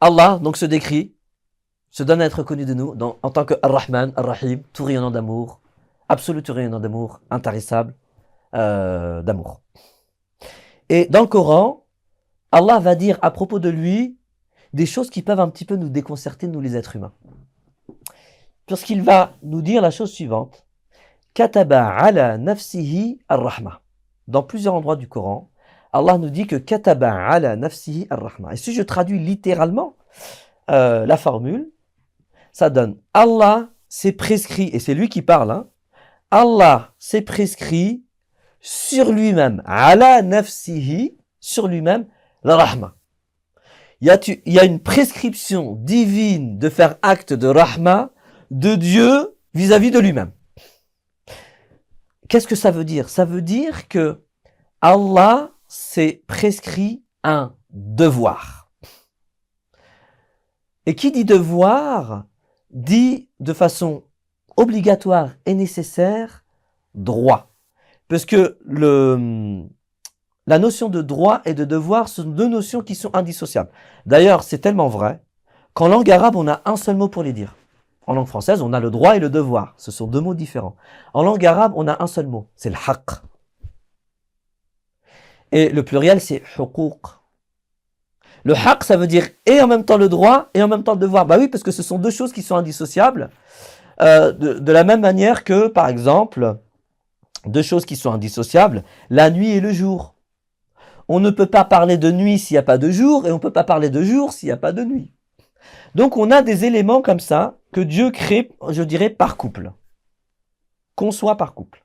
Allah donc se décrit, se donne à être reconnu de nous en tant que Ar-Rahman, Ar-Rahim, tout rayonnant d'amour, absolu tout rayonnant d'amour, intarissable d'amour. Et dans le Coran, Allah va dire à propos de lui des choses qui peuvent un petit peu nous déconcerter, nous les êtres humains. Puisqu'il va nous dire la chose suivante. Kataba ala nafsihi ar-rahma. Dans plusieurs endroits du Coran, Allah nous dit que Kataba ala nafsihi ar-rahma. Et si je traduis littéralement la formule, ça donne Allah s'est prescrit, et c'est lui qui parle, hein, Allah s'est prescrit sur lui-même, ala nafsihi, sur lui-même, la rahma. Il y a une prescription divine de faire acte de rahma de Dieu vis-à-vis de lui-même. Qu'est-ce que ça veut dire? Ça veut dire que Allah s'est prescrit un devoir. Et qui dit devoir, dit de façon obligatoire et nécessaire, droit. Parce que la notion de droit et de devoir sont deux notions qui sont indissociables. D'ailleurs, c'est tellement vrai qu'en langue arabe, on a un seul mot pour les dire. En langue française, on a le droit et le devoir. Ce sont deux mots différents. En langue arabe, on a un seul mot. C'est le haqq. Et le pluriel, c'est huquq. Le haqq, ça veut dire et en même temps le droit et en même temps le devoir. Bah oui, parce que ce sont deux choses qui sont indissociables. De la même manière que, par exemple, deux choses qui sont indissociables, la nuit et le jour. On ne peut pas parler de nuit s'il n'y a pas de jour, et on ne peut pas parler de jour s'il n'y a pas de nuit. Donc on a des éléments comme ça que Dieu crée, je dirais, par couple. Conçoit par couple.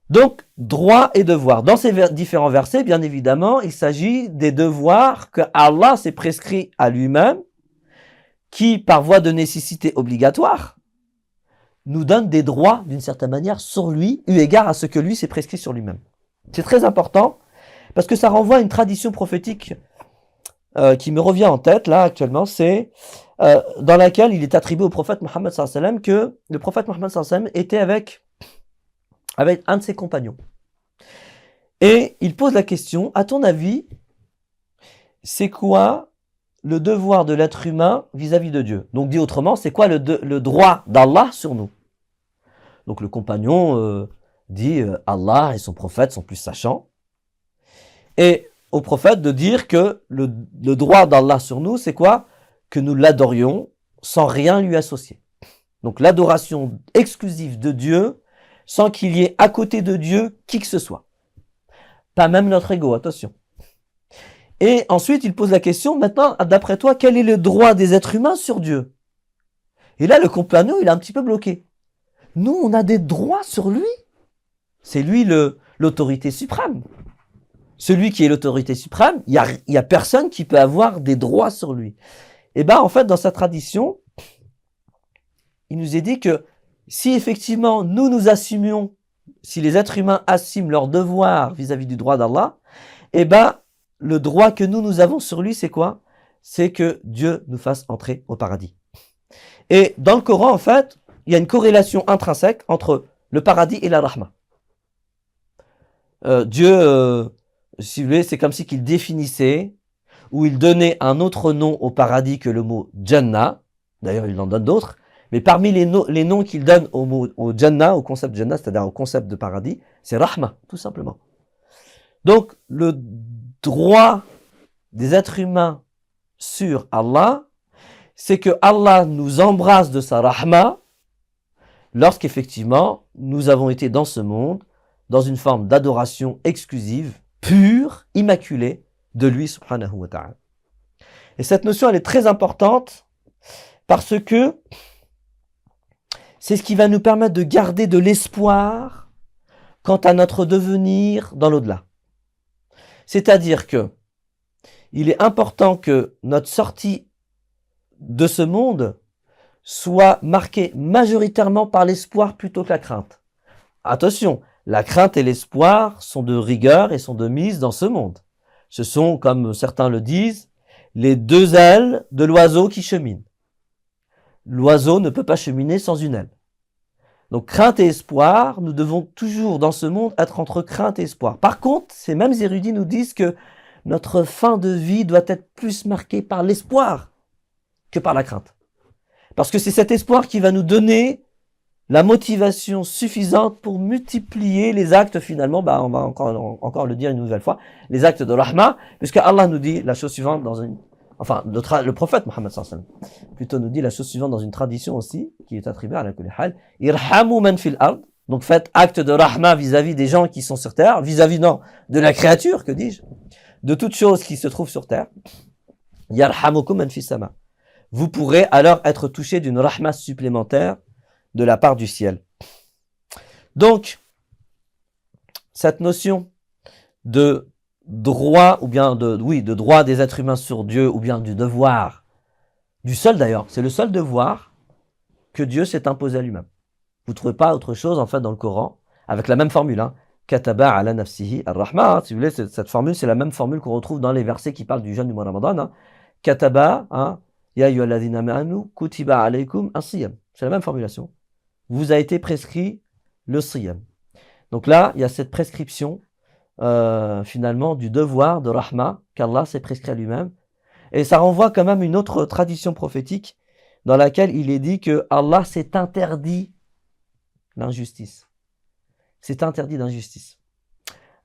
Donc, droit et devoir. Dans ces différents versets, bien évidemment, il s'agit des devoirs que Allah s'est prescrit à lui-même, qui, par voie de nécessité obligatoire, nous donne des droits, d'une certaine manière, sur lui, eu égard à ce que lui s'est prescrit sur lui-même. C'est très important, parce que ça renvoie à une tradition prophétique qui me revient en tête, là, actuellement, c'est dans laquelle il est attribué au prophète Mohammed sallallahu alayhi wa sallam que le prophète Mohammed sallallahu alayhi wa sallam était avec un de ses compagnons. Et il pose la question, à ton avis, c'est quoi le devoir de l'être humain vis-à-vis de Dieu? Donc dit autrement, c'est quoi le droit d'Allah sur nous? Donc le compagnon dit Allah et son prophète sont plus sachants. Et au prophète de dire que le droit d'Allah sur nous, c'est quoi? Que nous l'adorions sans rien lui associer. Donc l'adoration exclusive de Dieu, sans qu'il y ait à côté de Dieu qui que ce soit. Pas même notre ego, attention. Et ensuite, il pose la question, maintenant, d'après toi, quel est le droit des êtres humains sur Dieu? Et là, le compagnon, il est un petit peu bloqué. Nous, on a des droits sur lui. C'est lui l'autorité suprême. Celui qui est l'autorité suprême, il y a personne qui peut avoir des droits sur lui. Et ben, en fait, dans sa tradition, il nous est dit que si effectivement nous assumions, si les êtres humains assument leur devoir vis-à-vis du droit d'Allah, eh ben, le droit que nous avons sur lui, c'est quoi? C'est que Dieu nous fasse entrer au paradis. Et dans le Coran, en fait, il y a une corrélation intrinsèque entre le paradis et la rahma. Dieu, si vous voulez, c'est comme si qu'il définissait ou il donnait un autre nom au paradis que le mot Jannah. D'ailleurs, il en donne d'autres. Mais parmi les noms qu'il donne au Jannah, au concept de Jannah, c'est-à-dire au concept de paradis, c'est Rahma, tout simplement. Donc, le droit des êtres humains sur Allah, c'est que Allah nous embrasse de sa Rahma lorsqu'effectivement, nous avons été dans ce monde, dans une forme d'adoration exclusive, pure, immaculée, de lui, subhanahu wa ta'ala. Et cette notion, elle est très importante parce que c'est ce qui va nous permettre de garder de l'espoir quant à notre devenir dans l'au-delà. C'est-à-dire que il est important que notre sortie de ce monde soit marquée majoritairement par l'espoir plutôt que la crainte. Attention, la crainte et l'espoir sont de rigueur et sont de mise dans ce monde. Ce sont, comme certains le disent, les deux ailes de l'oiseau qui chemine. L'oiseau ne peut pas cheminer sans une aile. Donc crainte et espoir, nous devons toujours dans ce monde être entre crainte et espoir. Par contre, ces mêmes érudits nous disent que notre fin de vie doit être plus marquée par l'espoir que par la crainte. Parce que c'est cet espoir qui va nous donner la motivation suffisante pour multiplier les actes finalement, on va encore le dire une nouvelle fois, les actes de rahma, puisque Allah nous dit la chose suivante le prophète Mohammed sallallahu alayhi wa sallam plutôt nous dit la chose suivante dans une tradition aussi, qui est attribuée à la kulli hal, irhamu man fil ard, donc faites acte de rahma vis-à-vis des gens qui sont sur terre, vis-à-vis de la créature, que dis-je, de toutes choses qui se trouvent sur terre, yarhamukum man fis sama. Vous pourrez alors être touché d'une rahma supplémentaire de la part du ciel. Donc, cette notion de droit, ou bien de droit des êtres humains sur Dieu, ou bien du devoir, du seul d'ailleurs, c'est le seul devoir que Dieu s'est imposé à lui-même. Vous ne trouvez pas autre chose, en fait, dans le Coran, avec la même formule, hein. Kataba ala nafsihi ar-rahma, si vous voulez, cette formule, c'est la même formule qu'on retrouve dans les versets qui parlent du jeûne du mois Ramadan, hein. Kataba, hein, ya ayyuhalladhina amanu, kutiba alaykum as-siyam. C'est la même formulation. Vous a été prescrit le siyam. Donc là, il y a cette prescription, finalement, du devoir de rahma qu'Allah s'est prescrit à lui-même. Et ça renvoie quand même à une autre tradition prophétique dans laquelle il est dit que Allah s'est interdit l'injustice. C'est interdit d'injustice.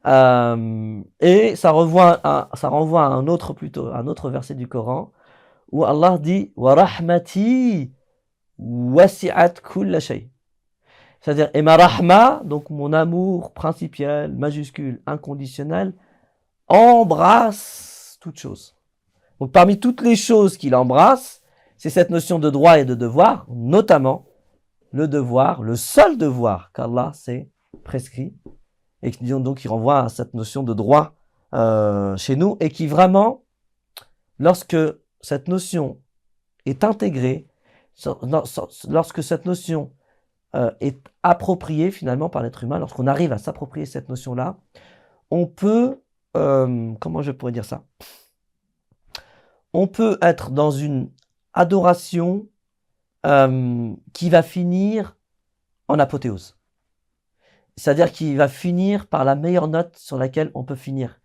Et ça renvoie à un autre verset du Coran où Allah dit wa rahmati wasi'at kulla shay. C'est-à-dire, et ma rahma, donc mon amour principiel, majuscule, inconditionnel, embrasse toute chose. Donc parmi toutes les choses qu'il embrasse, c'est cette notion de droit et de devoir, notamment le devoir, le seul devoir qu'Allah s'est prescrit, et qui donc qui renvoie à cette notion de droit chez nous, et qui vraiment, lorsque cette notion est intégrée, lorsque cette notion est appropriée finalement par l'être humain, lorsqu'on arrive à s'approprier cette notion-là, on peut, comment je pourrais dire ça? On peut être dans une adoration qui va finir en apothéose. C'est-à-dire qui va finir par la meilleure note sur laquelle on peut finir.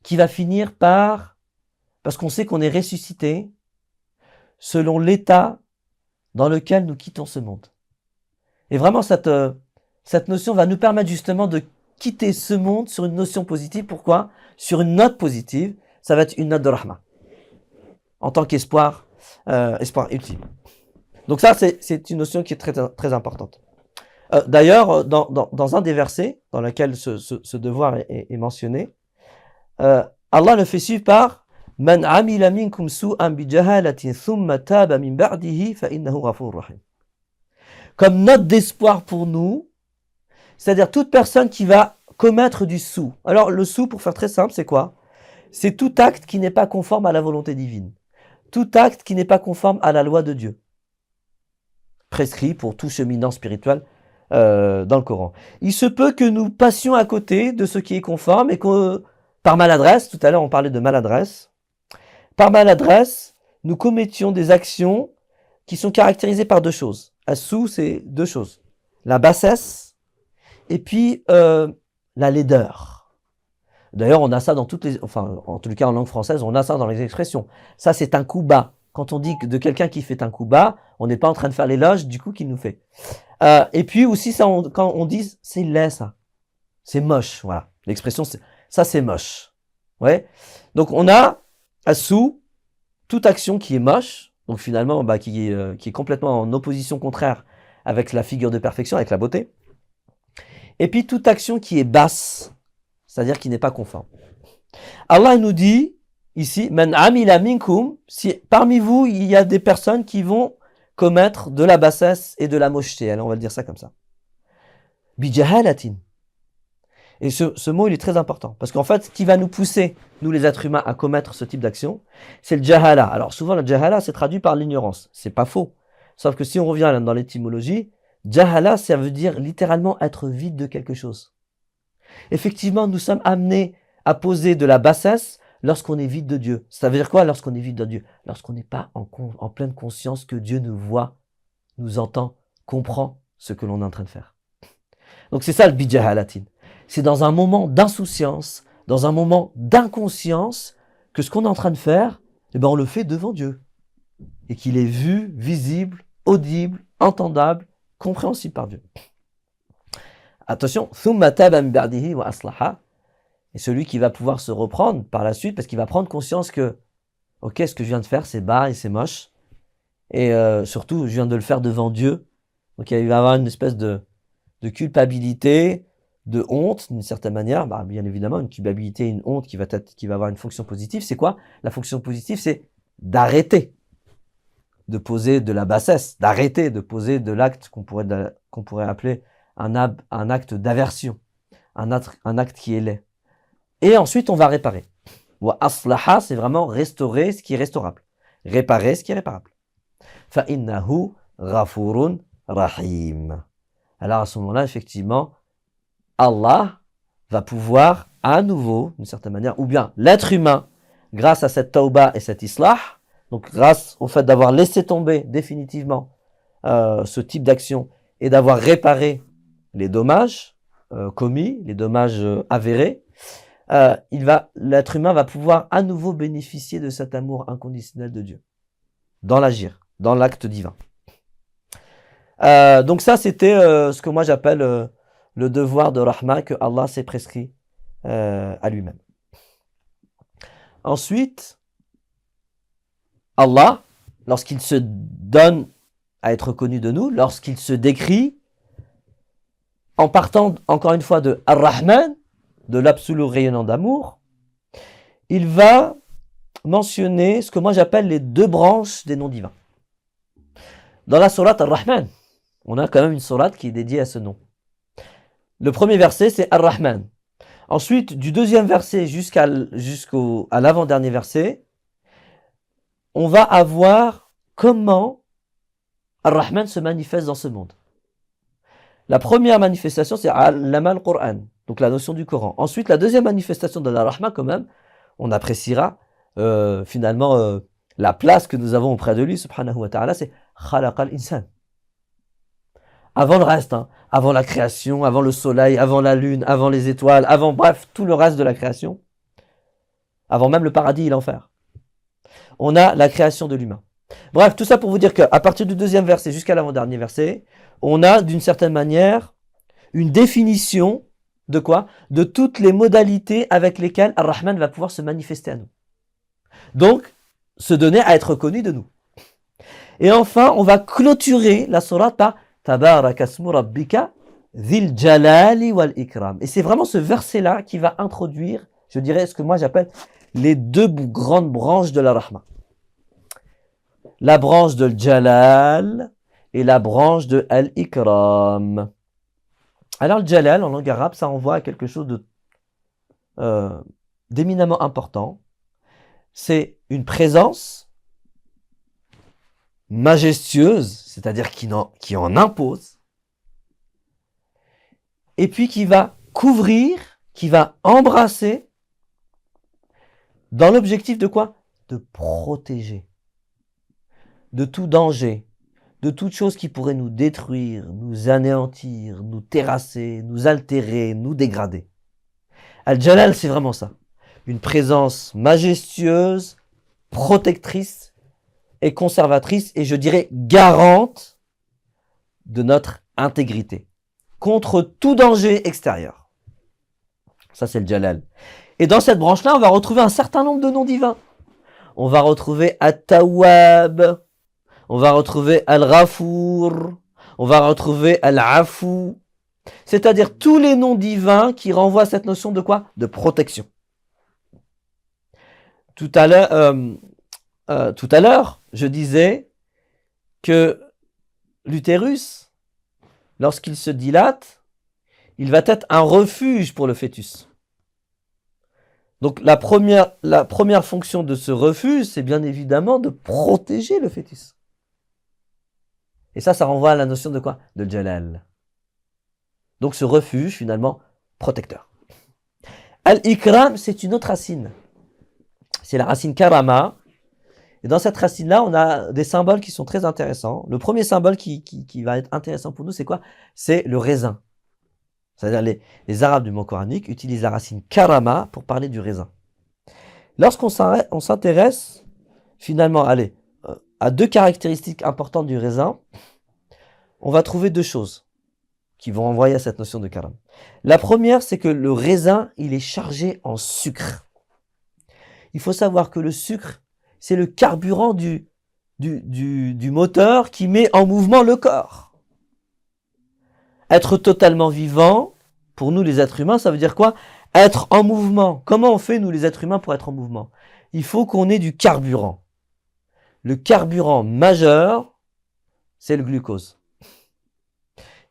Qui va finir parce qu'on sait qu'on est ressuscité selon l'état dans lequel nous quittons ce monde. Et vraiment, cette notion va nous permettre justement de quitter ce monde sur une notion positive. Pourquoi? Sur une note positive, ça va être une note de rahma. En tant qu'espoir, espoir ultime. Donc ça, c'est une notion qui est très, très importante. D'ailleurs, dans un des versets dans lequel ce devoir est mentionné, Allah le fait suivre par Man amila minkum su'an bi jahalatin thumma taba min ba'dihi fa innahu ghafurur rahim. Comme note d'espoir pour nous, c'est-à-dire toute personne qui va commettre du sou. Alors le sou, pour faire très simple, c'est quoi? C'est tout acte qui n'est pas conforme à la volonté divine. Tout acte qui n'est pas conforme à la loi de Dieu. Prescrit pour tout cheminant spirituel dans le Coran. Il se peut que nous passions à côté de ce qui est conforme et que, par maladresse, tout à l'heure on parlait de maladresse, par maladresse, nous commettions des actions qui sont caractérisées par deux choses. Assou, c'est deux choses. La bassesse et puis la laideur. D'ailleurs, on a ça dans toutes les... Enfin, en tout cas, en langue française, on a ça dans les expressions. Ça, c'est un coup bas. Quand on dit de quelqu'un qui fait un coup bas, on n'est pas en train de faire l'éloge du coup qu'il nous fait. Et puis aussi, ça, quand on dit c'est laid, ça. C'est moche, voilà. L'expression, ça, c'est moche. Ouais. Donc, on a assou, toute action qui est moche, donc finalement, qui est complètement en opposition contraire avec la figure de perfection, avec la beauté. Et puis, toute action qui est basse, c'est-à-dire qui n'est pas conforme. Allah nous dit, ici, Man amila minkum, si parmi vous, il y a des personnes qui vont commettre de la bassesse et de la mocheté. Alors, on va le dire ça comme ça. Bijahalatin. Et ce mot, il est très important. Parce qu'en fait, ce qui va nous pousser, nous les êtres humains, à commettre ce type d'action, c'est le jahala. Alors, souvent, le jahala, c'est traduit par l'ignorance. C'est pas faux. Sauf que si on revient dans l'étymologie, jahala, ça veut dire littéralement être vide de quelque chose. Effectivement, nous sommes amenés à poser de la bassesse lorsqu'on est vide de Dieu. Ça veut dire quoi lorsqu'on est vide de Dieu? Lorsqu'on n'est pas en pleine conscience que Dieu nous voit, nous entend, comprend ce que l'on est en train de faire. Donc c'est ça le bijahalatin. C'est dans un moment d'insouciance, dans un moment d'inconscience, que ce qu'on est en train de faire, eh ben on le fait devant Dieu. Et qu'il est vu, visible, audible, entendable, compréhensible par Dieu. Attention, ثُمَّ تَابَ مِن بَعْدِهِ وَأَصْلَحَ. Et celui qui va pouvoir se reprendre par la suite, parce qu'il va prendre conscience que, ok, ce que je viens de faire, c'est bas et c'est moche. Et surtout, je viens de le faire devant Dieu. Donc il va y avoir une espèce de culpabilité, de honte, d'une certaine manière. Bah, bien évidemment, une culpabilité, une honte qui va avoir une fonction positive. C'est quoi? La fonction positive, c'est d'arrêter de poser de la bassesse, d'arrêter de poser de l'acte qu'on pourrait appeler un acte d'aversion, un acte qui est laid. Et ensuite, on va réparer. Wa aslaha, c'est vraiment restaurer ce qui est restaurable. Réparer ce qui est réparable. Fa innahu ghafurun rahim. Alors à ce moment-là, effectivement, Allah va pouvoir à nouveau, d'une certaine manière, ou bien l'être humain, grâce à cette tauba et cet islah, donc grâce au fait d'avoir laissé tomber définitivement ce type d'action et d'avoir réparé les dommages commis, les dommages avérés, l'être humain va pouvoir à nouveau bénéficier de cet amour inconditionnel de Dieu, dans l'agir, dans l'acte divin. Donc ça, c'était ce que moi j'appelle le devoir de rahma que Allah s'est prescrit à lui-même. Ensuite, Allah, lorsqu'il se donne à être connu de nous, lorsqu'il se décrit, en partant encore une fois de Ar-Rahman, de l'absolu rayonnant d'amour, il va mentionner ce que moi j'appelle les deux branches des noms divins. Dans la sourate Ar-Rahman, on a quand même une sourate qui est dédiée à ce nom. Le premier verset, c'est Ar-Rahman. Ensuite, du deuxième verset jusqu'à l'avant-dernier verset, on va avoir comment Ar-Rahman se manifeste dans ce monde. La première manifestation, c'est Allama al-Qur'an, donc la notion du Coran. Ensuite, la deuxième manifestation de la Rahma, quand même, on appréciera finalement la place que nous avons auprès de lui, subhanahu wa ta'ala, c'est Khalaq al-Insan. Avant le reste, avant la création, avant le soleil, avant la lune, avant les étoiles, avant bref, tout le reste de la création, avant même le paradis et l'enfer. On a la création de l'humain. Bref, tout ça pour vous dire qu'à partir du deuxième verset jusqu'à l'avant-dernier verset, on a d'une certaine manière une définition de quoi? De toutes les modalités avec lesquelles Ar-Rahman va pouvoir se manifester à nous. Donc, se donner à être connu de nous. Et enfin, on va clôturer la sourate par Tabaraka asmu rabbika dhil jalali wal ikram. Et c'est vraiment ce verset-là qui va introduire, je dirais, ce que moi j'appelle les deux grandes branches de la Rahma. La branche de Jalal et la branche de Al-Ikram. Alors le Jalal, en langue arabe, ça renvoie à quelque chose d'éminemment important. C'est une présence majestueuse, c'est-à-dire qui en impose, et puis qui va couvrir, qui va embrasser, dans l'objectif de quoi? De protéger de tout danger, de toute chose qui pourrait nous détruire, nous anéantir, nous terrasser, nous altérer, nous dégrader. Al-Jalal, c'est vraiment ça. Une présence majestueuse, protectrice et conservatrice, et je dirais garante de notre intégrité, contre tout danger extérieur. Ça, c'est le Jalal. Et dans cette branche-là, on va retrouver un certain nombre de noms divins. On va retrouver At-Tawwab, on va retrouver Al-Ghafour, on va retrouver Al-Afou, c'est-à-dire tous les noms divins qui renvoient à cette notion de quoi? De protection. Tout à l'heure, je disais que l'utérus, lorsqu'il se dilate, il va être un refuge pour le fœtus. Donc la première fonction de ce refuge, c'est bien évidemment de protéger le fœtus. Et ça renvoie à la notion de quoi? De Jalal. Donc ce refuge, finalement, protecteur. Al-Ikram, c'est une autre racine. C'est la racine Karama. Et dans cette racine-là, on a des symboles qui sont très intéressants. Le premier symbole qui va être intéressant pour nous, c'est quoi? C'est le raisin. C'est-à-dire les Arabes du mot coranique utilisent la racine karama pour parler du raisin. Lorsqu'on s'intéresse finalement, à deux caractéristiques importantes du raisin, on va trouver deux choses qui vont renvoyer à cette notion de karam. La première, c'est que le raisin, il est chargé en sucre. Il faut savoir que le sucre, c'est le carburant du moteur qui met en mouvement le corps. Être totalement vivant, pour nous les êtres humains, ça veut dire quoi? Être en mouvement. Comment on fait, nous les êtres humains, pour être en mouvement? Il faut qu'on ait du carburant. Le carburant majeur, c'est le glucose.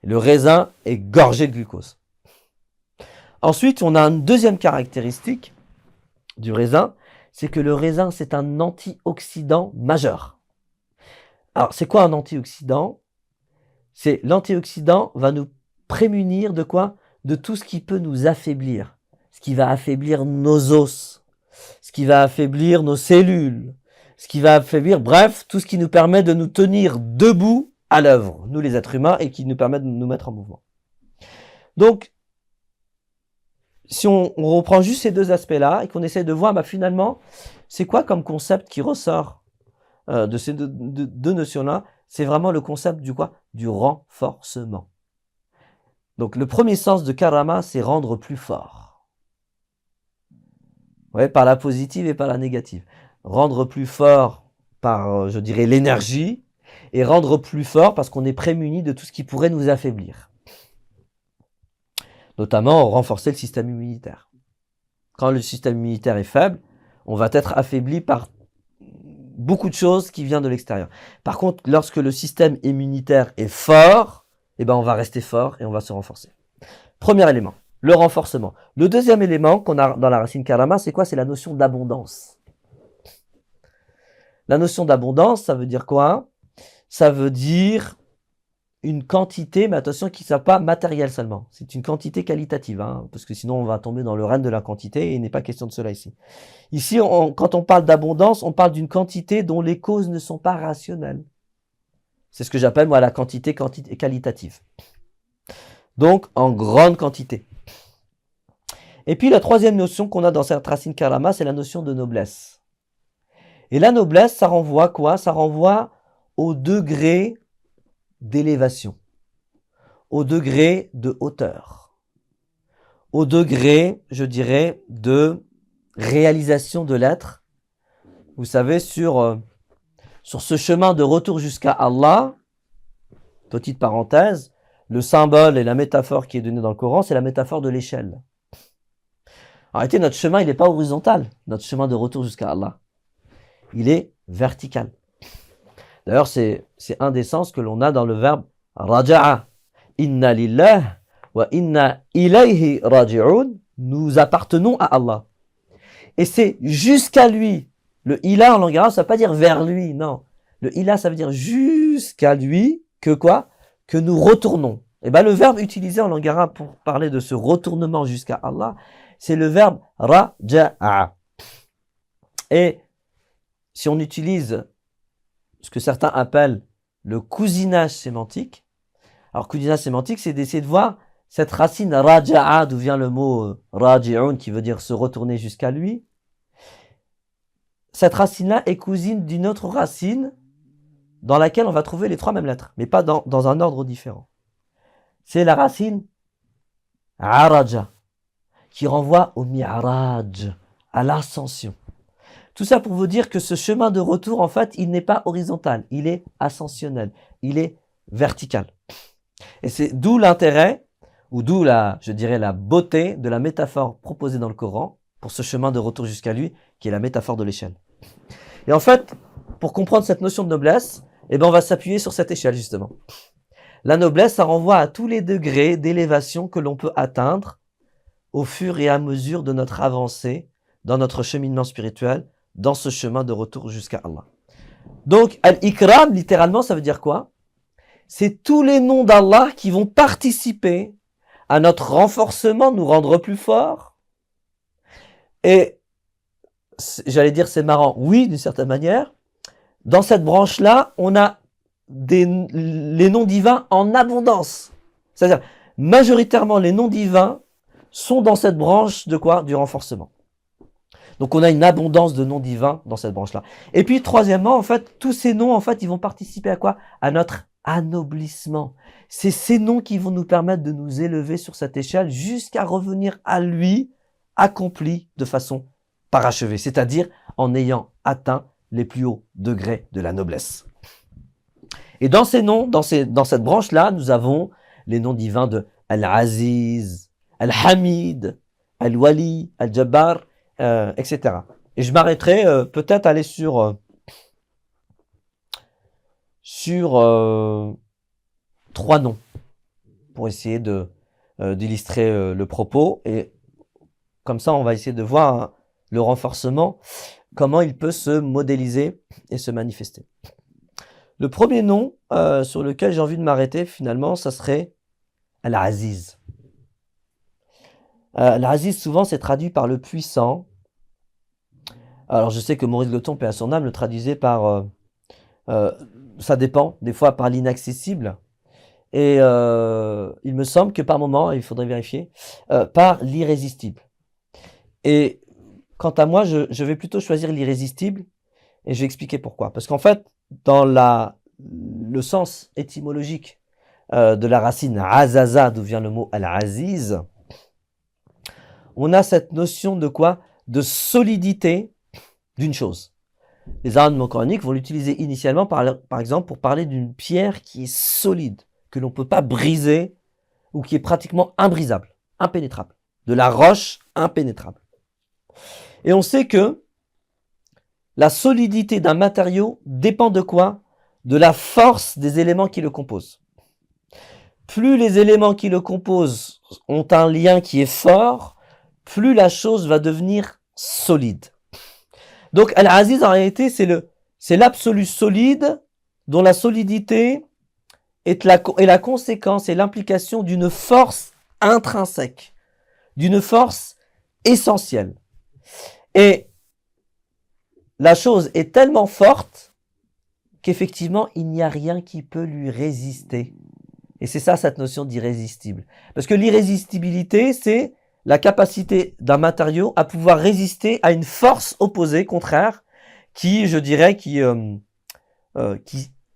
Le raisin est gorgé de glucose. Ensuite, on a une deuxième caractéristique du raisin, c'est que le raisin, c'est un antioxydant majeur. Alors, c'est quoi un antioxydant? L'antioxydant va nous prémunir de quoi? De tout ce qui peut nous affaiblir. Ce qui va affaiblir nos os, ce qui va affaiblir nos cellules, ce qui va affaiblir, bref, tout ce qui nous permet de nous tenir debout à l'œuvre, nous les êtres humains, et qui nous permet de nous mettre en mouvement. Donc, si on reprend juste ces deux aspects-là, et qu'on essaie de voir, finalement, c'est quoi comme concept qui ressort de ces deux notions-là? C'est vraiment le concept du quoi? Du renforcement. Donc, le premier sens de karama, c'est rendre plus fort. Ouais, par la positive et par la négative. Rendre plus fort par, je dirais, l'énergie, et rendre plus fort parce qu'on est prémuni de tout ce qui pourrait nous affaiblir. Notamment, renforcer le système immunitaire. Quand le système immunitaire est faible, on va être affaibli par beaucoup de choses qui viennent de l'extérieur. Par contre, lorsque le système immunitaire est fort, on va rester fort et on va se renforcer. Premier élément, le renforcement. Le deuxième élément qu'on a dans la racine karama, c'est quoi? C'est la notion d'abondance. La notion d'abondance, ça veut dire quoi? Ça veut dire une quantité, mais attention, qui ne soit pas matérielle seulement. C'est une quantité qualitative, parce que sinon on va tomber dans le règne de la quantité et il n'est pas question de cela ici. Ici, quand on parle d'abondance, on parle d'une quantité dont les causes ne sont pas rationnelles. C'est ce que j'appelle, moi, la quantité qualitative. Donc, en grande quantité. Et puis, la troisième notion qu'on a dans cette racine karama, c'est la notion de noblesse. Et la noblesse, ça renvoie quoi? Ça renvoie au degré d'élévation, au degré de hauteur, au degré, je dirais, de réalisation de l'être. Vous savez, sur ce chemin de retour jusqu'à Allah, petite parenthèse, le symbole et la métaphore qui est donnée dans le Coran, c'est la métaphore de l'échelle. En réalité, notre chemin, il n'est pas horizontal, notre chemin de retour jusqu'à Allah. Il est vertical. D'ailleurs, c'est un des sens que l'on a dans le verbe raja'a. Inna lillah wa inna ilayhi raji'un. Nous appartenons à Allah. Et c'est jusqu'à lui. Le ila en langue arabe, ça ne veut pas dire vers lui, non. Le ila, ça veut dire jusqu'à lui que quoi? Que nous retournons. Et le verbe utilisé en langue arabe pour parler de ce retournement jusqu'à Allah, c'est le verbe raja'a. Et si on utilise ce que certains appellent le cousinage sémantique. Alors, cousinage sémantique, c'est d'essayer de voir cette racine raja'a, d'où vient le mot raji'un, qui veut dire se retourner jusqu'à lui. Cette racine-là est cousine d'une autre racine dans laquelle on va trouver les trois mêmes lettres, mais pas dans un ordre différent. C'est la racine araja, qui renvoie au mi'raj, à l'ascension. Tout ça pour vous dire que ce chemin de retour, en fait, il n'est pas horizontal, il est ascensionnel, il est vertical. Et c'est d'où l'intérêt, ou d'où je dirais la beauté de la métaphore proposée dans le Coran pour ce chemin de retour jusqu'à lui, qui est la métaphore de l'échelle. Et en fait, pour comprendre cette notion de noblesse, on va s'appuyer sur cette échelle, justement. La noblesse, ça renvoie à tous les degrés d'élévation que l'on peut atteindre au fur et à mesure de notre avancée dans notre cheminement spirituel, dans ce chemin de retour jusqu'à Allah. Donc, al-ikram, littéralement, ça veut dire quoi? C'est tous les noms d'Allah qui vont participer à notre renforcement, nous rendre plus forts. Et, j'allais dire, c'est marrant, oui, d'une certaine manière. Dans cette branche-là, on a les noms divins en abondance. C'est-à-dire, Majoritairement, les noms divins sont dans cette branche de quoi? Du renforcement. Donc on a une abondance de noms divins dans cette branche-là. Et puis troisièmement, en fait, tous ces noms, en fait, ils vont participer à quoi? À notre anoblissement. C'est ces noms qui vont nous permettre de nous élever sur cette échelle jusqu'à revenir à lui accompli de façon parachevée, c'est-à-dire en ayant atteint les plus hauts degrés de la noblesse. Et dans ces noms, dans cette branche-là, nous avons les noms divins de Al-Aziz, Al-Hamid, Al-Wali, Al-Jabbar, etc. Et je m'arrêterai peut-être aller sur trois noms pour essayer d'illustrer le propos. Et comme ça, on va essayer de voir le renforcement, comment il peut se modéliser et se manifester. Le premier nom sur lequel j'ai envie de m'arrêter, finalement, ça serait Al-Aziz. Al-Aziz, souvent, c'est traduit par le puissant. Alors, je sais que Maurice Goton, paix à son âme, le traduisait par... ça dépend, des fois par l'inaccessible. Et il me semble que par moment, il faudrait vérifier, par l'irrésistible. Et quant à moi, je vais plutôt choisir l'irrésistible, et je vais expliquer pourquoi. Parce qu'en fait, dans le sens étymologique de la racine azaza, d'où vient le mot al-aziz, on a cette notion de quoi? De solidité d'une chose. Les arabes coraniques vont l'utiliser initialement, par exemple, pour parler d'une pierre qui est solide, que l'on ne peut pas briser, ou qui est pratiquement imbrisable, impénétrable. De la roche impénétrable. Et on sait que la solidité d'un matériau dépend de quoi? De la force des éléments qui le composent. Plus les éléments qui le composent ont un lien qui est fort, plus la chose va devenir solide. Donc Al-Aziz, en réalité, c'est l'absolu solide dont la solidité est la conséquence et l'implication d'une force intrinsèque, d'une force essentielle. Et la chose est tellement forte qu'effectivement, il n'y a rien qui peut lui résister. Et c'est ça, cette notion d'irrésistible. Parce que l'irrésistibilité, c'est la capacité d'un matériau à pouvoir résister à une force opposée, contraire, qui, je dirais, qui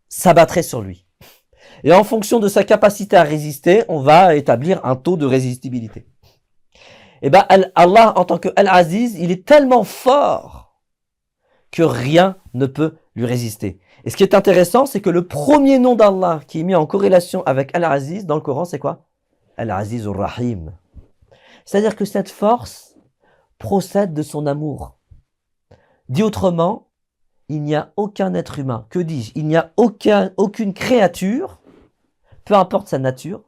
s'abattrait sur lui. Et en fonction de sa capacité à résister, on va établir un taux de résistibilité. Et ben, Allah, en tant que Al-Aziz, il est tellement fort que rien ne peut lui résister. Et ce qui est intéressant, c'est que le premier nom d'Allah qui est mis en corrélation avec Al-Aziz dans le Coran, c'est quoi? Al-Aziz Ar-Rahim. C'est-à-dire que cette force procède de son amour. Dit autrement, il n'y a aucun être humain, que dis-je? Il n'y a aucune créature, peu importe sa nature,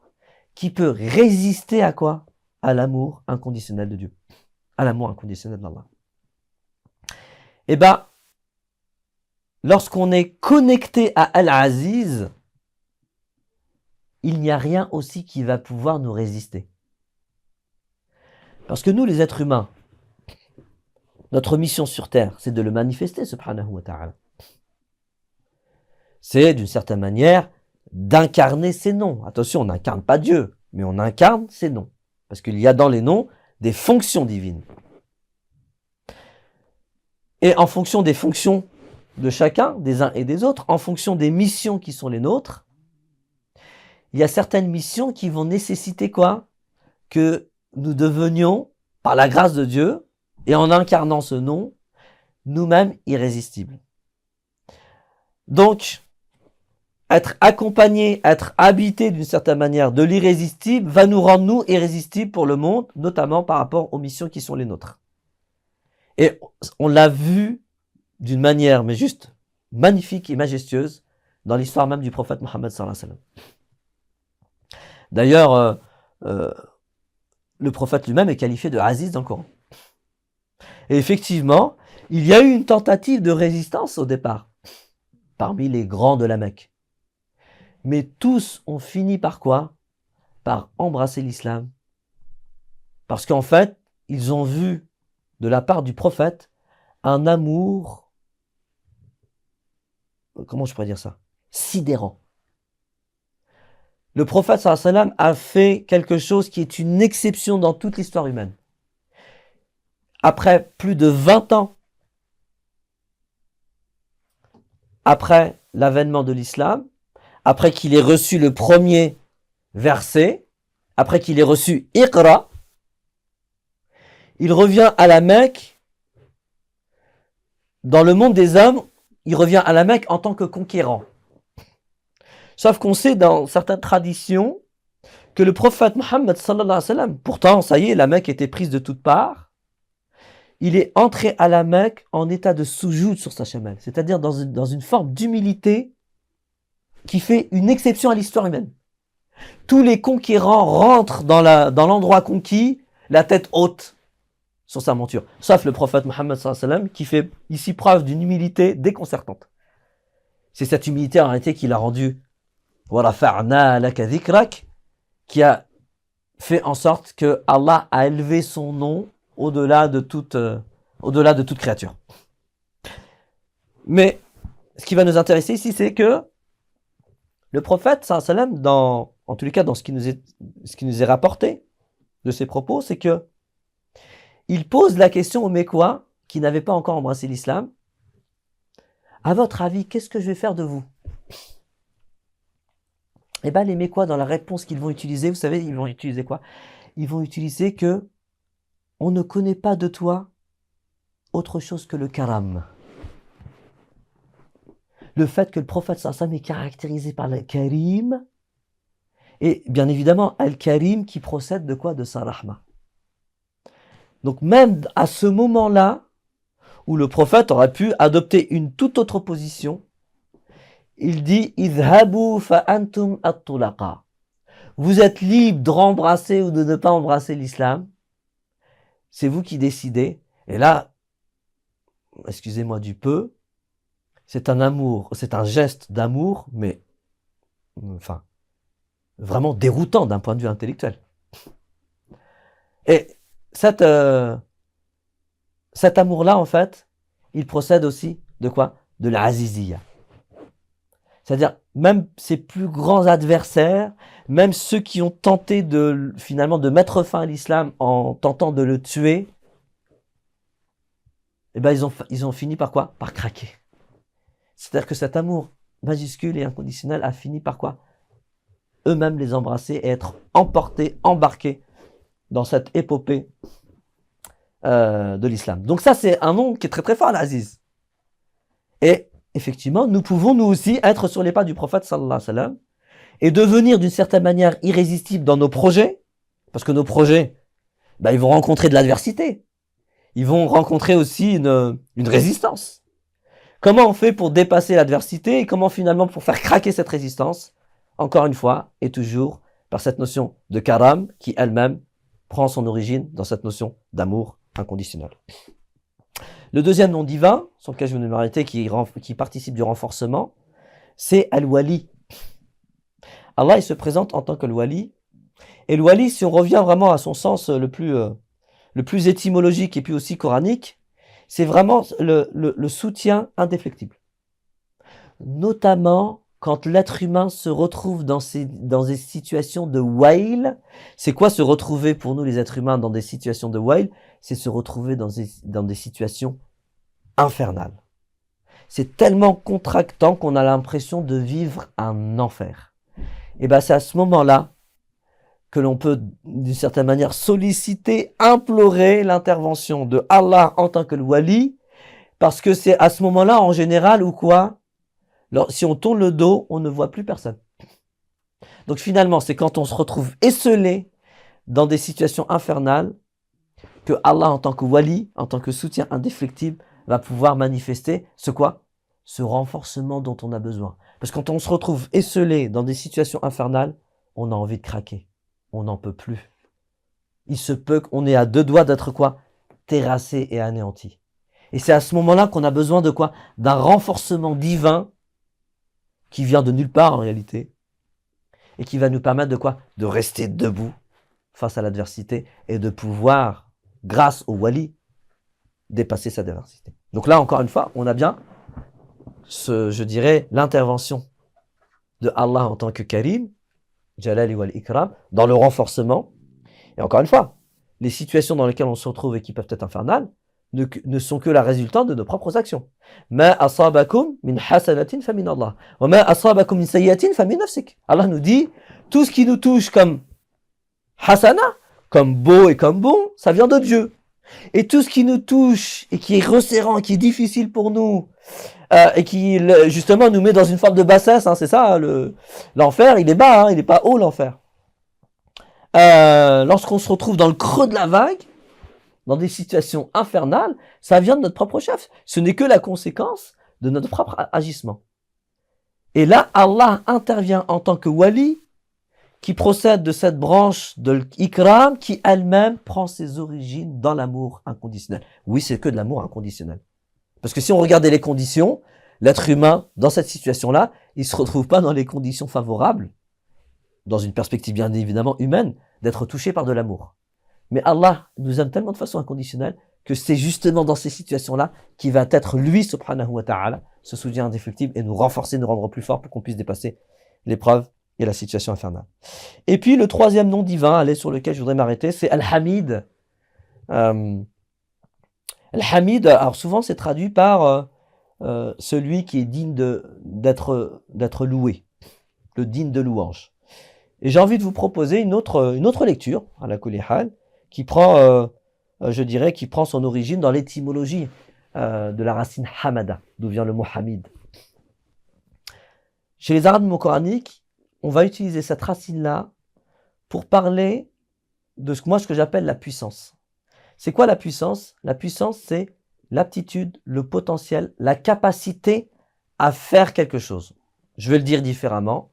qui peut résister à quoi? À l'amour inconditionnel de Dieu, à l'amour inconditionnel d'Allah. Eh bien, lorsqu'on est connecté à Al-Aziz, il n'y a rien aussi qui va pouvoir nous résister. Parce que nous, les êtres humains, notre mission sur Terre, c'est de le manifester, subhanahu wa ta'ala. C'est, d'une certaine manière, d'incarner ses noms. Attention, on n'incarne pas Dieu, mais on incarne ses noms. Parce qu'il y a dans les noms des fonctions divines. Et en fonction des fonctions de chacun, des uns et des autres, en fonction des missions qui sont les nôtres, il y a certaines missions qui vont nécessiter quoi? Que nous devenions, par la grâce de Dieu, et en incarnant ce nom, nous-mêmes irrésistibles. Donc, être accompagné, être habité d'une certaine manière de l'irrésistible va nous rendre nous irrésistibles pour le monde, notamment par rapport aux missions qui sont les nôtres. Et on l'a vu d'une manière, mais juste magnifique et majestueuse, dans l'histoire même du prophète Mohammed sallallahu alayhi wa sallam. D'ailleurs, le prophète lui-même est qualifié de Aziz dans le Coran. Et effectivement, il y a eu une tentative de résistance au départ, parmi les grands de la Mecque. Mais tous ont fini par quoi? Par embrasser l'islam. Parce qu'en fait, ils ont vu de la part du prophète un amour, comment je pourrais dire ça? Sidérant. le prophète sallallahu alayhi wa sallam a fait quelque chose qui est une exception dans toute l'histoire humaine. Après plus de 20 ans, après l'avènement de l'islam, après qu'il ait reçu le premier verset, après qu'il ait reçu Iqra, il revient à la Mecque. Dans le monde des hommes, il revient à la Mecque en tant que conquérant. Sauf qu'on sait dans certaines traditions que le prophète Mohammed sallallahu alayhi wa sallam, pourtant, ça y est, la Mecque était prise de toutes parts, il est entré à la Mecque en état de soujoud sur sa chamelle, c'est-à-dire dans une forme d'humilité qui fait une exception à l'histoire humaine. Tous les conquérants rentrent dans l'endroit conquis, la tête haute sur sa monture, sauf le prophète Mohammed sallallahu alayhi wa sallam qui fait ici preuve d'une humilité déconcertante. C'est cette humilité en réalité qui l'a rendu وَرَفَعْنَا لَكَ ذِكْرَكَ, qui a fait en sorte que Allah a élevé son nom au-delà de toute créature. Mais ce qui va nous intéresser ici, c'est que le prophète sallallahu alayhi wa sallam, en tous les cas dans ce qui nous est rapporté de ses propos, c'est que il pose la question aux Mécois qui n'avaient pas encore embrassé l'islam. À votre avis, qu'est-ce que je vais faire de vous? Eh bien, les Mécois, dans la réponse qu'ils vont utiliser, vous savez, ils vont utiliser quoi? Ils vont utiliser que on ne connaît pas de toi autre chose que le karam. Le fait que le prophète sallallahu alayhi wa sallam est caractérisé par le karim, et bien évidemment, al-karim qui procède de quoi? De sa rahma. Donc même à ce moment-là, où le prophète aurait pu adopter une toute autre position, il dit « Idhabu fa antum at-tulaqa » Vous êtes libre d'embrasser ou de ne pas embrasser l'islam. C'est vous qui décidez. Et là, excusez-moi du peu, c'est un amour, c'est un geste d'amour, mais enfin, vraiment déroutant d'un point de vue intellectuel. Et cet amour-là, en fait, il procède aussi de quoi? De l'aziziyya. C'est-à-dire, même ses plus grands adversaires, même ceux qui ont tenté finalement de mettre fin à l'islam en tentant de le tuer, eh ben, ils ont fini par quoi? Par craquer. C'est-à-dire que cet amour majuscule et inconditionnel a fini par quoi? Eux-mêmes les embrasser et être emportés, embarqués dans cette épopée de l'islam. Donc ça, c'est un nom qui est très très fort, l'Aziz. Et effectivement, nous pouvons nous aussi être sur les pas du prophète sallallahu alayhi wa sallam et devenir d'une certaine manière irrésistibles dans nos projets, parce que nos projets, ben, ils vont rencontrer de l'adversité. Ils vont rencontrer aussi une résistance. Comment on fait pour dépasser l'adversité et comment finalement pour faire craquer cette résistance? Encore une fois, et toujours par cette notion de karam qui elle-même prend son origine dans cette notion d'amour inconditionnel. Le deuxième nom divin, sur lequel je vais m'arrêter, qui participe du renforcement, c'est Al-Wali. Allah, il se présente en tant que Al-Wali. Et le Wali, si on revient vraiment à son sens le plus étymologique et puis aussi coranique, c'est vraiment le soutien indéfectible. Notamment quand l'être humain se retrouve dans des situations de wail. C'est quoi se retrouver pour nous les êtres humains dans des situations de wail? C'est se retrouver dans des situations infernales. C'est tellement contractant qu'on a l'impression de vivre un enfer. Et bien c'est à ce moment-là que l'on peut d'une certaine manière solliciter, implorer l'intervention de Allah en tant que le wali, parce que c'est à ce moment-là en général où quoi? Alors, si on tourne le dos, on ne voit plus personne. Donc finalement, c'est quand on se retrouve esselé dans des situations infernales que Allah, en tant que wali, en tant que soutien indéfectible, va pouvoir manifester ce quoi? Ce renforcement dont on a besoin. Parce que quand on se retrouve esselé dans des situations infernales, on a envie de craquer. On n'en peut plus. Il se peut qu'on est à deux doigts d'être quoi? Terrassé et anéanti. Et c'est à ce moment-là qu'on a besoin de quoi? D'un renforcement divin qui vient de nulle part en réalité, et qui va nous permettre de quoi? De rester debout face à l'adversité et de pouvoir, grâce au wali, dépasser cette adversité. Donc là, encore une fois, on a bien, je dirais, l'intervention de Allah en tant que Karim, jalali wal ikram, dans le renforcement. Et encore une fois, les situations dans lesquelles on se retrouve et qui peuvent être infernales ne sont que la résultante de nos propres actions. Ma asabakum min hasanatin fa min Allah. Wa ma asabakum min sayyatin fa min nafsik. Allah nous dit, tout ce qui nous touche comme hasana, comme beau et comme bon, ça vient de Dieu. Et tout ce qui nous touche et qui est resserrant, qui est difficile pour nous, et qui justement nous met dans une forme de bassesse, hein, c'est ça, l'enfer, il est bas, hein, il n'est pas haut l'enfer. Lorsqu'on se retrouve dans le creux de la vague, dans des situations infernales, ça vient de notre propre chef. Ce n'est que la conséquence de notre propre agissement. Et là, Allah intervient en tant que wali, qui procède de cette branche de l'ikram, qui elle-même prend ses origines dans l'amour inconditionnel. Oui, c'est que de l'amour inconditionnel. Parce que si on regardait les conditions, l'être humain, dans cette situation-là, il ne se retrouve pas dans les conditions favorables, dans une perspective bien évidemment humaine, d'être touché par de l'amour. Mais Allah nous aime tellement de façon inconditionnelle que c'est justement dans ces situations-là qu'il va être lui, subhanahu wa ta'ala, ce soutien indéfectible et nous renforcer, nous rendre plus forts pour qu'on puisse dépasser l'épreuve et la situation infernale. Et puis le troisième nom divin, allez, sur lequel je voudrais m'arrêter, c'est Al-Hamid. Al-Hamid, alors souvent c'est traduit par celui qui est digne d'être loué, le digne de louange. Et j'ai envie de vous proposer une autre lecture, à la kulli hal, qui prend, je dirais, qui prend son origine dans l'étymologie de la racine hamada, d'où vient le mot hamid. Chez les Arabes coraniques, on va utiliser cette racine-là pour parler de ce que j'appelle la puissance. C'est quoi la puissance? La puissance, c'est l'aptitude, le potentiel, la capacité à faire quelque chose. Je vais le dire différemment.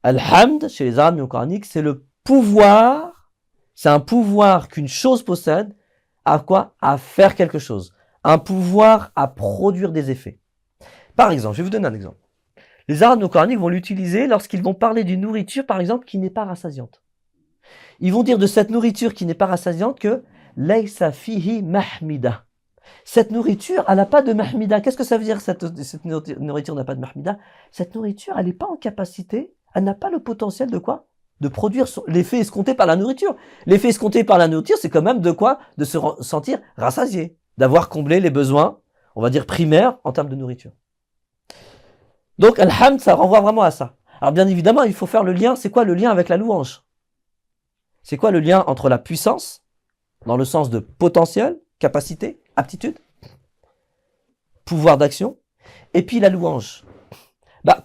Al-Hamd, chez les Arabes coraniques, c'est le pouvoir, c'est un pouvoir qu'une chose possède, à quoi? À faire quelque chose. Un pouvoir à produire des effets. Par exemple, je vais vous donner un exemple. Les Arabes coraniques vont l'utiliser lorsqu'ils vont parler d'une nourriture, par exemple, qui n'est pas rassasiante. Ils vont dire de cette nourriture qui n'est pas rassasiante que Laysa fihi mahmida. Cette nourriture, elle n'a pas de mahmida. Qu'est-ce que ça veut dire, cette nourriture n'a pas de mahmida? Cette nourriture, elle n'est pas en capacité, elle n'a pas le potentiel de quoi? De produire l'effet escompté par la nourriture. L'effet escompté par la nourriture, c'est quand même de quoi? De se sentir rassasié, d'avoir comblé les besoins, on va dire primaires, en termes de nourriture. Donc, Al-Hamd, ça renvoie vraiment à ça. Alors, bien évidemment, il faut faire le lien. C'est quoi le lien avec la louange? C'est quoi le lien entre la puissance, dans le sens de potentiel, capacité, aptitude, pouvoir d'action, et puis la louange?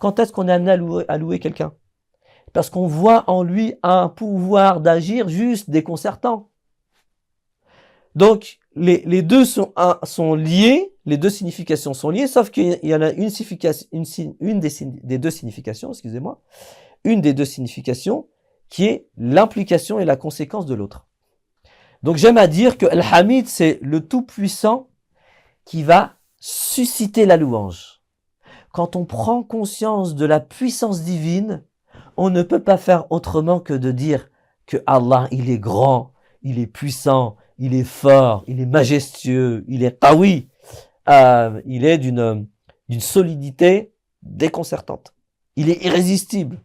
Quand est-ce qu'on est amené à louer quelqu'un? Parce qu'on voit en lui un pouvoir d'agir juste déconcertant. Donc, les deux sont liés, les deux significations sont liées, sauf qu'il y en a une des deux significations, excusez-moi, une des deux significations qui est l'implication et la conséquence de l'autre. Donc, j'aime à dire que Al-Hamid, c'est le Tout-Puissant qui va susciter la louange. Quand on prend conscience de la puissance divine, on ne peut pas faire autrement que de dire que Allah, il est grand, il est puissant, il est fort, il est majestueux, il est qawi, il est d'une solidité déconcertante. Il est irrésistible.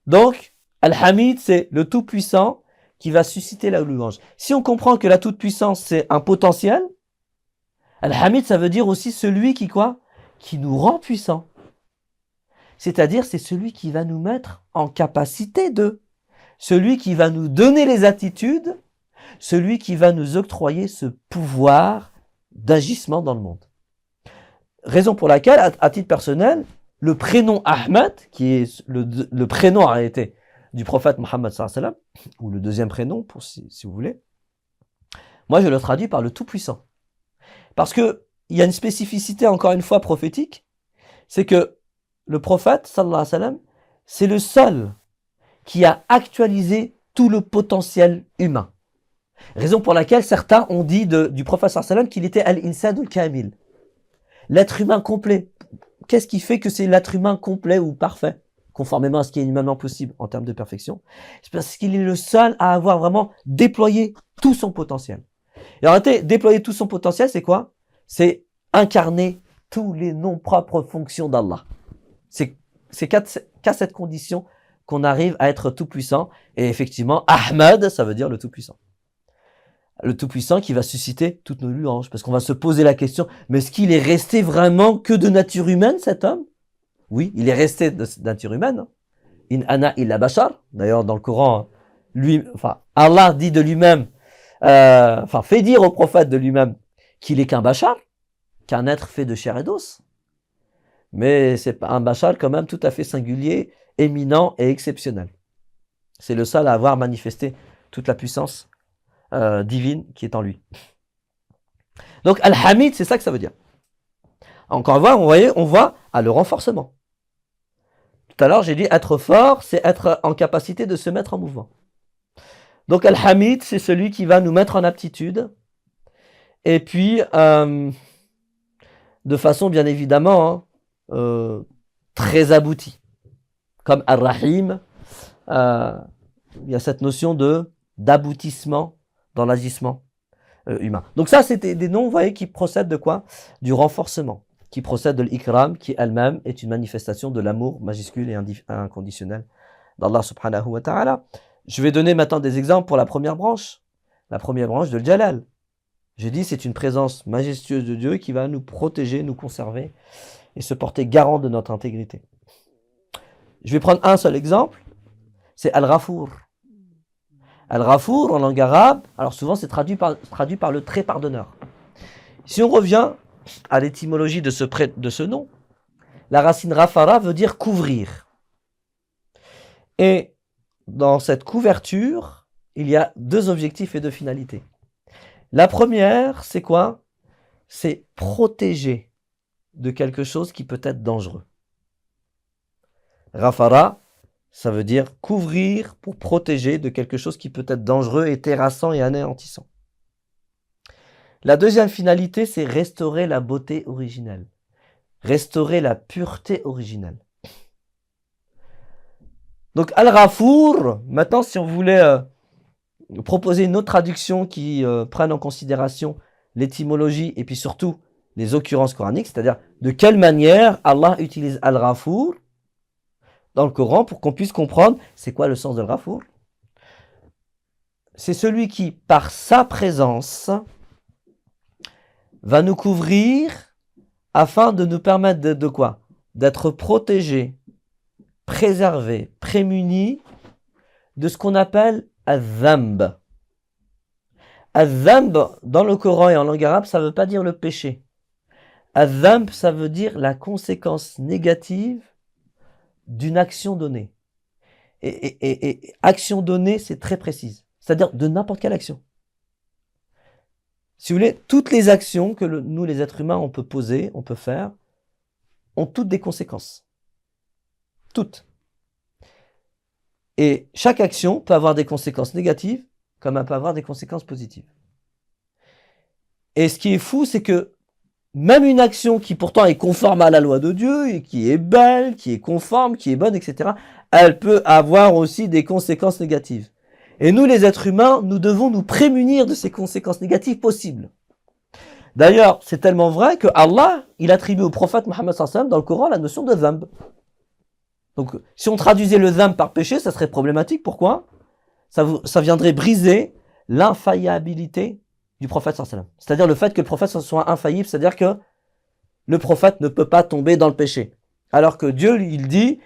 Donc, Al-Hamid, c'est le Tout-Puissant qui va susciter la louange. Si on comprend que la toute-puissance, c'est un potentiel, Al-Hamid, ça veut dire aussi celui qui nous rend puissants. C'est-à-dire, c'est celui qui va nous mettre en capacité de, celui qui va nous donner les attitudes, celui qui va nous octroyer ce pouvoir d'agissement dans le monde. Raison pour laquelle, à titre personnel, le prénom Ahmed, qui est le prénom en réalité du prophète Mohammed sallallahu alayhi wa sallam, ou le deuxième prénom, si vous voulez, moi je le traduis par le Tout-Puissant. Parce que il y a une spécificité, encore une fois, prophétique, c'est que le prophète, sallallahu alayhi wa sallam, c'est le seul qui a actualisé tout le potentiel humain. Raison pour laquelle certains ont dit du prophète sallallahu alayhi wa sallam qu'il était al-insan al-kamil, l'être humain complet. Qu'est-ce qui fait que c'est l'être humain complet ou parfait, conformément à ce qui est humainement possible en termes de perfection? C'est parce qu'il est le seul à avoir vraiment déployé tout son potentiel. Et en réalité, déployer tout son potentiel, c'est quoi? C'est incarner tous les noms propres fonctions d'Allah. C'est qu'à cette condition, qu'on arrive à être tout puissant. Et effectivement, Ahmad, ça veut dire le tout puissant. Le tout puissant qui va susciter toutes nos louanges. Parce qu'on va se poser la question, mais est-ce qu'il est resté vraiment que de nature humaine, cet homme? Oui, il est resté de nature humaine. In ana illa bashar. D'ailleurs, dans le Coran, Allah dit de lui-même, fait dire au prophète de lui-même qu'il est qu'un bashar, qu'un être fait de chair et d'os. Mais c'est un bashar quand même tout à fait singulier, éminent et exceptionnel. C'est le seul à avoir manifesté toute la puissance divine qui est en lui. Donc Al-Hamid, c'est ça que ça veut dire. Encore une fois, on voit le renforcement. Tout à l'heure, j'ai dit être fort, c'est être en capacité de se mettre en mouvement. Donc Al-Hamid, c'est celui qui va nous mettre en aptitude. Et puis, de façon bien évidemment très aboutie. Comme Ar-Rahim, il y a cette notion d'aboutissement dans l'agissement humain. Donc ça, c'était des noms, vous voyez, qui procèdent de quoi? Du renforcement, qui procède de l'ikram, qui elle-même est une manifestation de l'amour majuscule et inconditionnel d'Allah subhanahu wa ta'ala. Je vais donner maintenant des exemples pour la première branche de Jalal. J'ai dit, c'est une présence majestueuse de Dieu qui va nous protéger, nous conserver et se porter garant de notre intégrité. Je vais prendre un seul exemple, c'est Al-Ghafour. Al-Ghafour, en langue arabe, alors souvent c'est traduit par le très pardonneur. Si on revient à l'étymologie de ce nom, la racine Rafara veut dire couvrir. Et dans cette couverture, il y a deux objectifs et deux finalités. La première, c'est quoi? C'est protéger de quelque chose qui peut être dangereux. Rafara, ça veut dire couvrir pour protéger de quelque chose qui peut être dangereux et terrassant et anéantissant. La deuxième finalité, c'est restaurer la beauté originelle. Restaurer la pureté originelle. Donc Al-Ghafour, maintenant si on voulait proposer une autre traduction qui prenne en considération l'étymologie et puis surtout les occurrences coraniques, c'est-à-dire de quelle manière Allah utilise Al-Ghafour dans le Coran pour qu'on puisse comprendre c'est quoi le sens de Al-Ghafour. C'est celui qui, par sa présence, va nous couvrir afin de nous permettre de quoi? D'être protégés, préservés, prémunis de ce qu'on appelle al-dhanb. Al-dhanb, dans le Coran et en langue arabe, ça ne veut pas dire le péché. Al-dhanb, ça veut dire la conséquence négative d'une action donnée. Et action donnée, c'est très précise. C'est-à-dire de n'importe quelle action. Si vous voulez, toutes les actions que nous, les êtres humains, on peut poser, on peut faire, ont toutes des conséquences. Toutes. Et chaque action peut avoir des conséquences négatives, comme elle peut avoir des conséquences positives. Et ce qui est fou, c'est que même une action qui pourtant est conforme à la loi de Dieu, et qui est belle, qui est conforme, qui est bonne, etc., elle peut avoir aussi des conséquences négatives. Et nous, les êtres humains, nous devons nous prémunir de ces conséquences négatives possibles. D'ailleurs, c'est tellement vrai que Allah, il attribue au prophète Mohammed sallallahu alayhi wa sallam dans le Coran la notion de dhanb. Donc, si on traduisait le dhanb par péché, ça serait problématique. Pourquoi? Ça viendrait briser l'infaillibilité du prophète sallallahu alayhi wa sallam. C'est-à-dire le fait que le prophète soit infaillible, c'est-à-dire que le prophète ne peut pas tomber dans le péché. Alors que Dieu, il dit,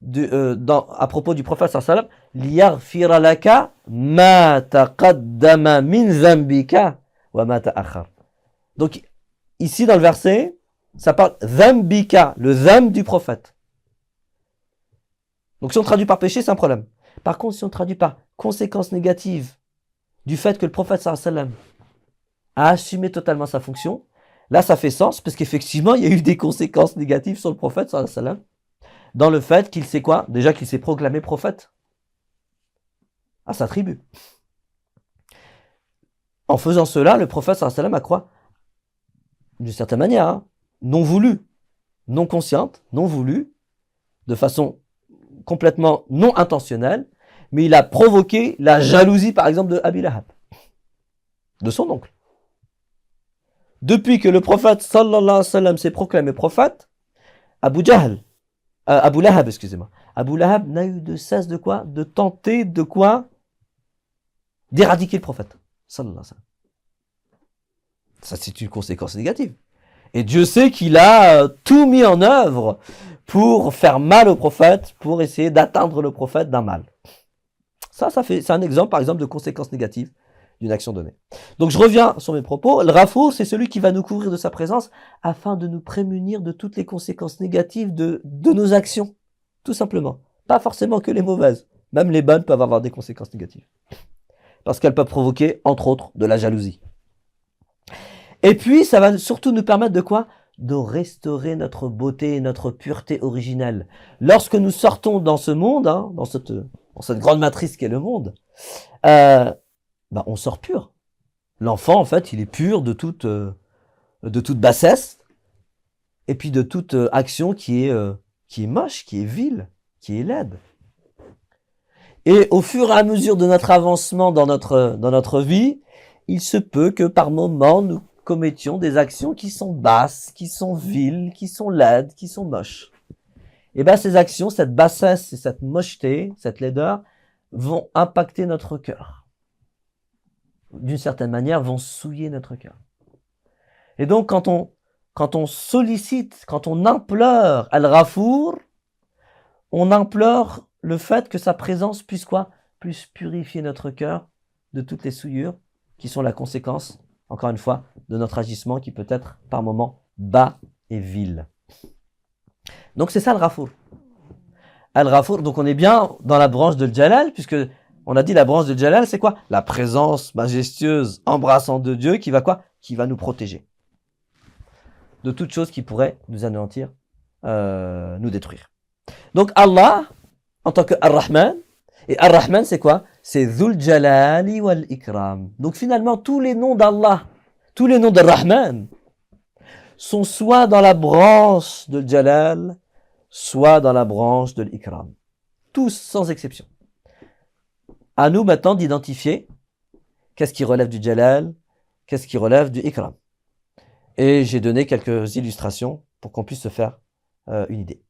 à propos du prophète sallallahu alayhi wa sallam, liyaghfira laka ma taqaddama min dhanbika wa ma ta'akhkhar. Donc, ici dans le verset, ça parle dhanbika, le dhanb du prophète. Donc si on traduit par péché, c'est un problème. Par contre, si on traduit par conséquences négatives du fait que le prophète sallallahu alayhi wa sallam a assumé totalement sa fonction, là ça fait sens, parce qu'effectivement, il y a eu des conséquences négatives sur le prophète sallallahu alayhi wa sallam, dans le fait qu'il s'est quoi? Déjà qu'il s'est proclamé prophète à sa tribu. En faisant cela, le prophète sallallahu alayhi wa sallam a quoi? D'une certaine manière, non voulu, non consciente, non voulu, de façon complètement non intentionnelle, mais il a provoqué la jalousie, par exemple, de Abi Lahab, de son oncle. Depuis que le prophète sallallahu alayhi wa sallam s'est proclamé prophète, Abu Jahl, Abu Lahab, excusez-moi. Abu Lahab n'a eu de cesse de quoi? De tenter de quoi? D'éradiquer le prophète. Sallallahu alayhi wa sallam. Ça, c'est une conséquence négative. Et Dieu sait qu'il a tout mis en œuvre pour faire mal au prophète, pour essayer d'atteindre le prophète d'un mal. C'est un exemple, par exemple, de conséquences négatives d'une action donnée. Donc, je reviens sur mes propos. Le Ghafour, c'est celui qui va nous couvrir de sa présence afin de nous prémunir de toutes les conséquences négatives de nos actions. Tout simplement. Pas forcément que les mauvaises. Même les bonnes peuvent avoir des conséquences négatives. Parce qu'elles peuvent provoquer, entre autres, de la jalousie. Et puis, ça va surtout nous permettre de quoi? De restaurer notre beauté et notre pureté originelle. Lorsque nous sortons dans ce monde, hein, dans cette grande matrice qu'est le monde, on sort pur. L'enfant, en fait, il est pur de toute bassesse, et puis de toute action qui est moche, qui est vile, qui est laide. Et au fur et à mesure de notre avancement dans notre vie, il se peut que par moments nous commettions des actions qui sont basses, qui sont viles, qui sont laides, qui sont moches. Et bien ces actions, cette bassesse et cette mocheté, cette laideur, vont impacter notre cœur. D'une certaine manière, vont souiller notre cœur. Et donc quand on sollicite, quand on implore Al-Ghafour, on implore le fait que sa présence puisse quoi? Puisse purifier notre cœur de toutes les souillures qui sont la conséquence, encore une fois, de notre agissement qui peut être par moments bas et vil. Donc c'est ça le Ghafour. Al-Ghafour, donc on est bien dans la branche de Jalal, puisque on a dit la branche de Jalal, c'est quoi? La présence majestueuse, embrassante de Dieu qui va quoi? Qui va nous protéger de toute chose qui pourrait nous anéantir, nous détruire. Donc Allah, en tant que Ar-Rahman, et Ar-Rahman c'est quoi? C'est Dhul Jalali wal Ikram. Donc finalement tous les noms d'Allah, tous les noms de Rahman sont soit dans la branche de Jalal, soit dans la branche de l'Ikram. Tous sans exception. À nous maintenant d'identifier qu'est-ce qui relève du Jalal, qu'est-ce qui relève du Ikram. Et j'ai donné quelques illustrations pour qu'on puisse se faire une idée.